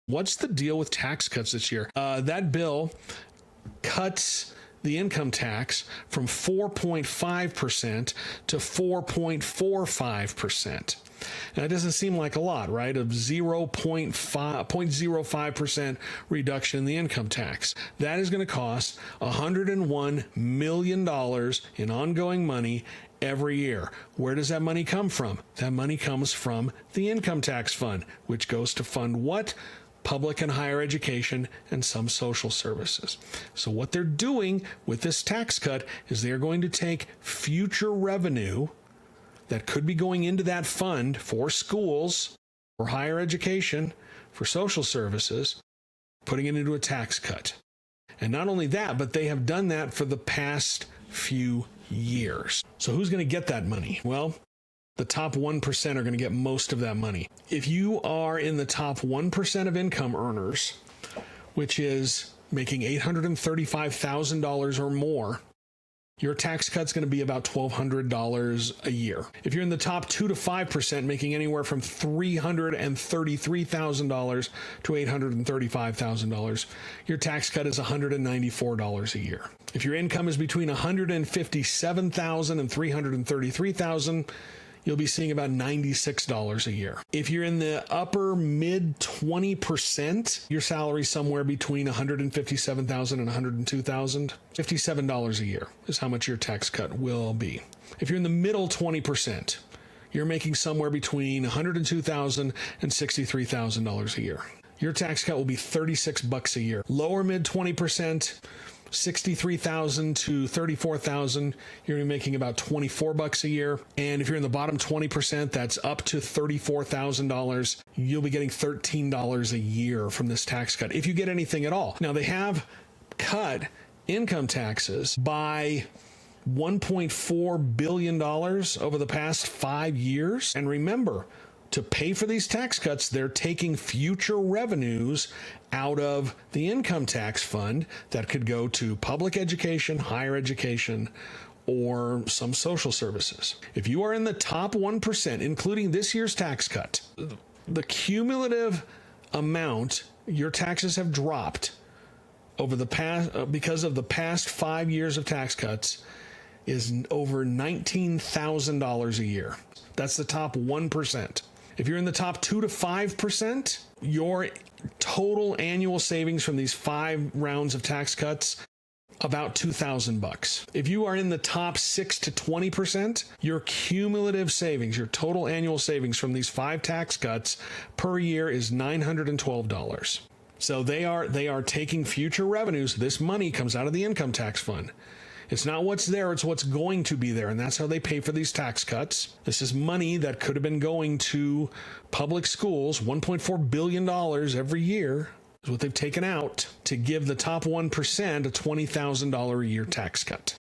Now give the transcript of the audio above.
What's the deal with tax cuts this year? That bill cuts the income tax from 4.5% to 4.45%. Now, it doesn't seem like a lot, right? Of 0.05% reduction in the income tax. That is going to cost $101 million in ongoing money every year. Where does that money come from? That money comes from the income tax fund, which goes to fund what? Public and higher education and some social services. So what they're doing with this tax cut is they're going to take future revenue that could be going into that fund for schools, for higher education, for social services, putting it into a tax cut. And not only that, but they have done that for the past few years. So who's going to get that money? Well, the top 1% are going to get most of that money. If you are in the top 1% of income earners, which is making $835,000 or more, your tax cut's going to be about $1,200 a year. If you're in the top 2 to 5%, making anywhere from $333,000 to $835,000, your tax cut is $194 a year. If your income is between $157,000 and $333,000, you'll be seeing about $96 a year. If you're in the upper mid 20%, your salary somewhere between $157,000 and $102,000, $57 a year is how much your tax cut will be. If you're in the middle 20%, you're making somewhere between $102,000 and $63,000 a year. Your tax cut will be $36 a year. Lower mid 20%, $63,000 to $34,000, you're going to be making about $24 a year. And if you're in the bottom 20%, that's up to $34,000, you'll be getting $13 a year from this tax cut, if you get anything at all. Now, they have cut income taxes by $1.4 billion over the past 5 years. And remember, to pay for these tax cuts, they're taking future revenues out of the income tax fund that could go to public education, higher education, or some social services. If you are in the top 1%, including this year's tax cut, the cumulative amount your taxes have dropped over the past, because of the past 5 years of tax cuts, is over $19,000 a year. That's the top 1%. If you're in the top 2 to 5%, your total annual savings from these 5 rounds of tax cuts, about $2,000. If you are in the top 6 to 20%, your cumulative savings, your total annual savings from these 5 tax cuts per year is $912. So they are taking future revenues. This money comes out of the income tax fund. It's not what's there, it's what's going to be there. And that's how they pay for these tax cuts. This is money that could have been going to public schools, $1.4 billion every year is what they've taken out to give the top 1% a $20,000 a year tax cut.